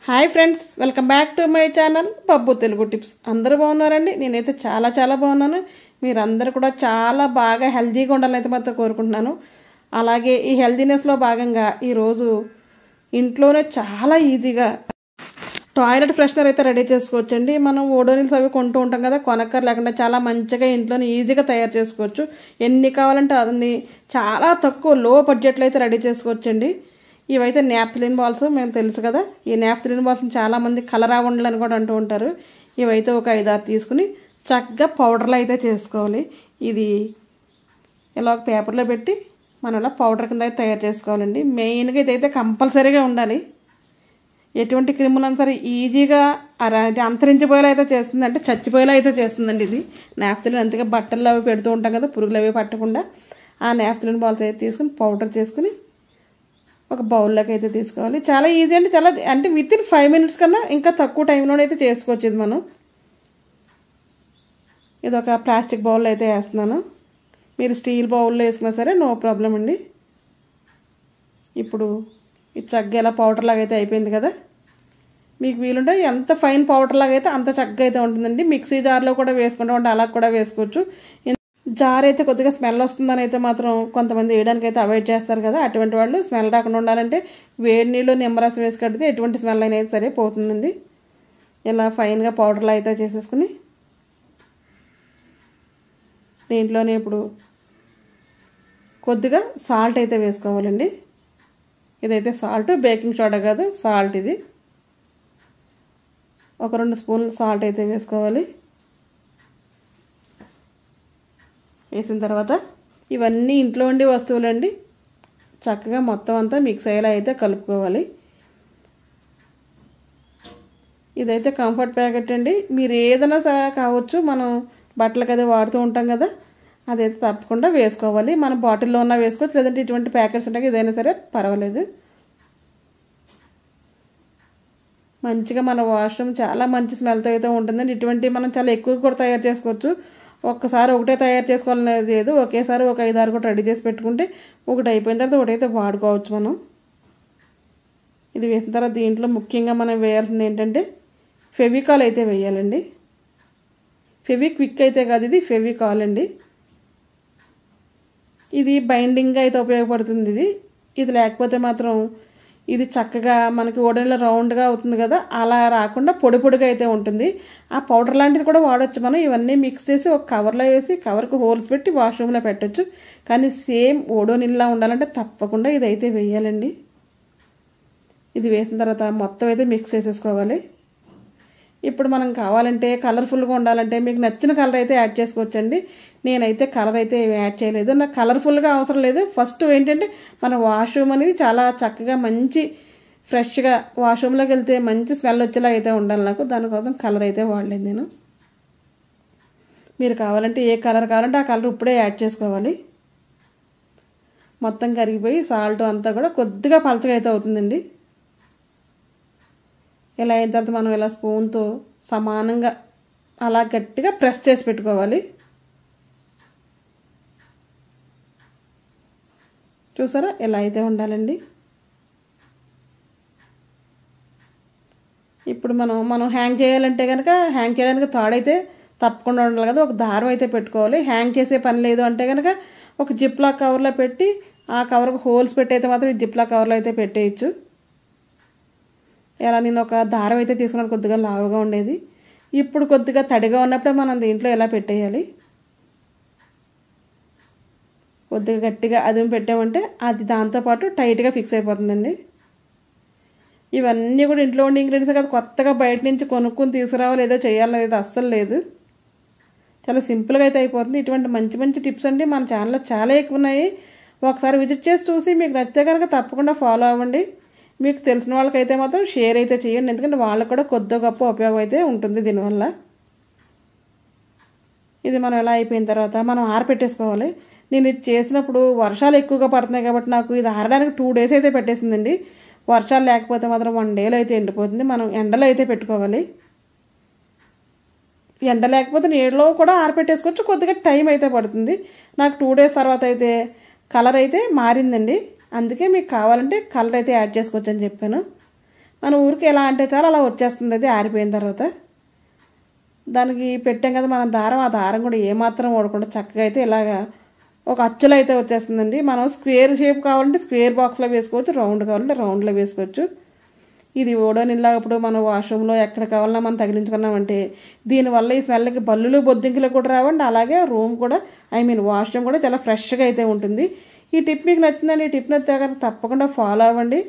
Hi friends, welcome back to my channel Babbu Telugu tips. అందరూ బాగున్నారండి? నేనైతే చాలా చాలా బాగున్నాను. మీరందరూ కూడా చాలా బాగా హెల్తీగా ఉండాలని అయితే మాత్రం కోరుకుంటున్నాను. అలాగే ఈ హెల్తీనెస్లో భాగంగా ఈరోజు ఇంట్లోనే చాలా ఈజీగా టాయిలెట్ ఫ్రెషనర్ అయితే రెడీ చేసుకోవచ్చండి. మనం ఓడోనిల్స్ అవి కొంటూ ఉంటాం కదా, కొనక్కర్ లేకుండా చాలా మంచిగా ఇంట్లోనే ఈజీగా తయారు చేసుకోవచ్చు. ఎన్ని కావాలంటే అన్ని చాలా తక్కువ లో బడ్జెట్లో అయితే రెడీ చేసుకోవచ్చండి. ఇవైతే నాప్థలిన్ బాల్స్, మేము తెలుసు కదా, ఈ నాప్థలిన్ బాల్స్ని చాలామంది కలరా ఉండలని కూడా అంటూ ఉంటారు. ఇవైతే ఒక 5-6 తీసుకుని చక్కగా పౌడర్లో అయితే చేసుకోవాలి. ఇది ఇలా ఒక పేపర్లో పెట్టి మనం ఇలా పౌడర్ కింద అయితే తయారు చేసుకోవాలండి. మెయిన్గా ఇదైతే కంపల్సరీగా ఉండాలి. ఎటువంటి క్రిములను సరే ఈజీగా అంతరించిపోయేలా అయితే చేస్తుంది, అంటే చచ్చిపోయేలా అయితే చేస్తుందండి ఇది నాప్థలిన్. అంతగా బట్టలు అవి పెడుతూ ఉంటాం కదా, పురుగులు అవి పట్టకుండా ఆ నాప్థలిన్ బాల్స్ అయితే తీసుకుని పౌడర్ చేసుకుని ఒక బౌల్లోకి అయితే తీసుకోవాలి. చాలా ఈజీ అండి, చాలా అంటే విత్ ఇన్ 5 minutes కన్నా ఇంకా తక్కువ టైంలోనైతే చేసుకోవచ్చు ఇది మనం. ఇది ఒక ప్లాస్టిక్ బౌల్లో అయితే వేస్తున్నాను. మీరు స్టీల్ బౌల్లో వేసుకున్నా సరే నో ప్రాబ్లం అండి. ఇప్పుడు ఇది చక్కగా ఇలా పౌడర్ లాగా అయితే అయిపోయింది కదా. మీకు వీలుంటే ఎంత ఫైన్ పౌడర్ లాగా అయితే అంత చక్కగా అయితే ఉంటుందండి. మిక్సీ జార్లో కూడా వేసుకుంటూ ఉంటే అలా కూడా వేసుకోవచ్చు. జార్ అయితే కొద్దిగా స్మెల్ వస్తుందని అయితే మాత్రం కొంతమంది వేయడానికి అయితే అవాయిడ్ చేస్తారు కదా. అటువంటి వాళ్ళు స్మెల్ రాకుండా ఉండాలంటే వేడి నీళ్ళు నిమ్మరసం వేసి కడితే ఎటువంటి స్మెల్ అయినా సరే పోతుందండి. ఇలా ఫైన్గా పౌడర్లో అయితే చేసేసుకుని దీంట్లోనే ఇప్పుడు కొద్దిగా సాల్ట్ అయితే వేసుకోవాలండి. ఇదైతే సాల్ట్, బేకింగ్ సోడా కాదు, సాల్ట్. ఇది ఒక 2 స్పూన్లు సాల్ట్ అయితే వేసుకోవాలి. వేసిన తర్వాత ఇవన్నీ ఇంట్లో ఉండే వస్తువులండి, చక్కగా మొత్తం అంతా మిక్స్ అయ్యేలా అయితే కలుపుకోవాలి. ఇదైతే కంఫర్ట్ ప్యాకెట్ అండి. మీరు ఏదైనా సరే కావచ్చు, మనం బట్టలకు అది వాడుతూ ఉంటాం కదా, అదైతే తప్పకుండా వేసుకోవాలి. మన బాటిల్లో ఉన్న వేసుకోవచ్చు, లేదంటే ఇటువంటి ప్యాకెట్స్ ఉంటాయి, ఏదైనా సరే పర్వాలేదు. మంచిగా మన వాష్రూమ్ చాలా మంచి స్మెల్తో అయితే ఉంటుందండి. ఇటువంటి మనం చాలా ఎక్కువ కూడా తయారు చేసుకోవచ్చు. ఒక్కసారి ఒకటే తయారు చేసుకోవాలనేది లేదు, ఒకేసారి ఒక 5-6 కూడా రెడీ చేసి పెట్టుకుంటే ఒకటి అయిపోయిన తర్వాత ఒకటైతే వాడుకోవచ్చు మనం. ఇది వేసిన తర్వాత దీంట్లో ముఖ్యంగా మనం వేయాల్సింది ఏంటంటే ఫెవికాల్ అయితే వేయాలండి. ఫెవిక్విక్ అయితే కాదు, ఇది ఫెవికాల్ అండి. ఇది బైండింగ్గా అయితే ఉపయోగపడుతుంది. ఇది లేకపోతే మాత్రం ఇది చక్కగా మనకి ఓడెన్లో రౌండ్గా అవుతుంది కదా, అలా రాకుండా పొడి పొడిగా అయితే ఉంటుంది. ఆ పౌడర్ లాంటిది కూడా వాడచ్చు మనం. ఇవన్నీ మిక్స్ చేసి ఒక కవర్లో వేసి కవర్కు హోల్స్ పెట్టి వాష్రూమ్లో పెట్టచ్చు. కానీ సేమ్ ఓడోనిల్లా ఉండాలంటే తప్పకుండా ఇదైతే వేయాలండి. ఇది వేసిన తర్వాత మొత్తం అయితే మిక్స్ చేసేసుకోవాలి. ఇప్పుడు మనం కావాలంటే కలర్ఫుల్గా ఉండాలంటే మీకు నచ్చిన కలర్ అయితే యాడ్ చేసుకోవచ్చండి. నేనైతే కలర్ అయితే యాడ్ చేయలేదు, నాకు కలర్ఫుల్గా అవసరం లేదు. ఫస్ట్ ఏంటంటే మన వాష్రూమ్ అనేది చాలా చక్కగా మంచి ఫ్రెష్గా వాష్రూమ్లోకి వెళ్తే మంచి స్మెల్ వచ్చేలా అయితే ఉండాలి నాకు. దానికోసం కలర్ అయితే వాడలేదు నేను. మీరు కావాలంటే ఏ కలర్ కావాలంటే ఆ కలర్ ఇప్పుడే యాడ్ చేసుకోవాలి. మొత్తం కరిగిపోయి సాల్ట్ అంతా కూడా కొద్దిగా పలచగా అయితే అవుతుందండి. ఇలా అయిన తర్వాత మనం ఇలా స్పూన్తో సమానంగా అలా గట్టిగా ప్రెస్ చేసి పెట్టుకోవాలి. చూసారా, ఇలా అయితే ఉండాలండి. ఇప్పుడు మనం హ్యాంగ్ చేయాలంటే కనుక హ్యాంగ్ చేయడానికి తాడైతే తప్పకుండా ఉండాలి కదా, ఒక దారం అయితే పెట్టుకోవాలి. హ్యాంగ్ చేసే పని లేదు అంటే కనుక ఒక జిప్లాక్ కవర్లో పెట్టి ఆ కవర్కు హోల్స్ పెట్టి అయితే మాత్రం ఈ జిప్లాక్ కవర్లో అయితే పెట్టేయచ్చు. ఇలా నేను ఒక దారం అయితే తీసుకున్నాను, కొద్దిగా లావుగా ఉండేది. ఇప్పుడు కొద్దిగా తడిగా ఉన్నప్పుడే మనం దీంట్లో ఇలా పెట్టేయాలి. కొద్దిగా గట్టిగా అదిమి పెట్టామంటే అది దాంతోపాటు టైట్గా ఫిక్స్ అయిపోతుందండి. ఇవన్నీ కూడా ఇంట్లో ఉండే ఇంగ్రీడియంట్స్ కదా, కొత్తగా బయట నుంచి కొనుక్కొని తీసుకురావాలి ఏదో చేయాలనేది అస్సలు లేదు. చాలా సింపుల్గా అయితే అయిపోతుంది. ఇటువంటి మంచి మంచి టిప్స్ అండి మన ఛానల్లో చాలా ఎక్కువ ఉన్నాయి. ఒకసారి విజిట్ చేసి చూసి మీకు నచ్చితే కనుక తప్పకుండా ఫాలో అవ్వండి. మీకు తెలిసిన వాళ్ళకైతే మాత్రం షేర్ అయితే చేయండి, ఎందుకంటే వాళ్ళకు కూడా కొద్ది గొప్ప ఉపయోగం అయితే ఉంటుంది దీనివల్ల. ఇది మనం ఎలా అయిపోయిన తర్వాత మనం ఆరపెట్టేసుకోవాలి. నేను ఇది చేసినప్పుడు వర్షాలు ఎక్కువగా పడుతున్నాయి కాబట్టి నాకు ఇది ఆరడానికి 2 days అయితే పెట్టేసిందండి. వర్షాలు లేకపోతే మాత్రం 1 dayలో అయితే ఎండిపోతుంది. మనం ఎండలో అయితే పెట్టుకోవాలి. ఎండ లేకపోతే నీడలో కూడా ఆరపెట్టేసుకోవచ్చు, కొద్దిగా టైం అయితే పడుతుంది. నాకు 2 days తర్వాత అయితే కలర్ అయితే మారిందండి. అందుకే మీకు కావాలంటే కలర్ అయితే యాడ్ చేసుకోవచ్చు అని చెప్పాను. మన ఊరికి ఎలా అంటే చాలా అలా వచ్చేస్తుంది అది ఆరిపోయిన తర్వాత. దానికి పెట్టాం కదా మనం దారం, ఆ దారం కూడా ఏమాత్రం ఓడకుండా చక్కగా అయితే ఇలాగా ఒక అచ్చులో అయితే వచ్చేస్తుందండి. మనం స్క్వేర్ షేప్ కావాలంటే స్క్వేర్ బాక్స్లో వేసుకోవచ్చు, రౌండ్ కావాలంటే రౌండ్లో వేసుకోవచ్చు. ఇది ఓడోనిల్లా ఇప్పుడు మనం వాష్రూమ్లో ఎక్కడ కావాలన్నా మనం తగిలించుకున్నామంటే దీనివల్ల ఈ స్మెల్కి బల్లులు బొద్దింకలు కూడా రావండి. అలాగే రూమ్ కూడా వాష్రూమ్ కూడా చాలా ఫ్రెష్గా అయితే ఉంటుంది. ఈ టిప్ మీకు నచ్చిందండి. ఈ టిప్ నచ్చాక తప్పకుండా ఫాలో అవ్వండి.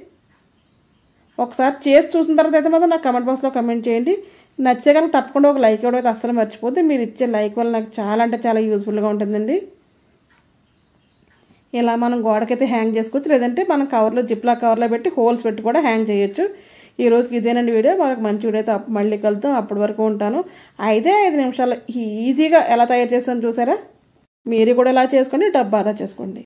ఒకసారి చేసి చూసిన తర్వాత అయితే మాత్రం నాకు కమెంట్ బాక్స్లో కమెంట్ చేయండి. నచ్చే కనుక తప్పకుండా ఒక లైక్ ఇవ్వడం అయితే అస్సలు మర్చిపోతే. మీరు ఇచ్చే లైక్ వల్ల నాకు చాలా అంటే చాలా యూజ్ఫుల్గా ఉంటుందండి. ఇలా మనం గోడకైతే హ్యాంగ్ చేసుకోవచ్చు, లేదంటే మనం కవర్లో జిప్లా కవర్లో పెట్టి హోల్స్ పెట్టి కూడా హ్యాంగ్ చేయొచ్చు. ఈ రోజుకి ఇదేనండి వీడియో. మనకు మంచి వీడియో అయితే మళ్ళీ కలుద్దాం. అప్పటి వరకు ఉంటాను. 5 నిమిషాలు ఈజీగా ఎలా తయారు చేస్తాను చూసారా? మీరు కూడా ఇలా చేసుకోండి, డబ్బు ఆదా చేసుకోండి.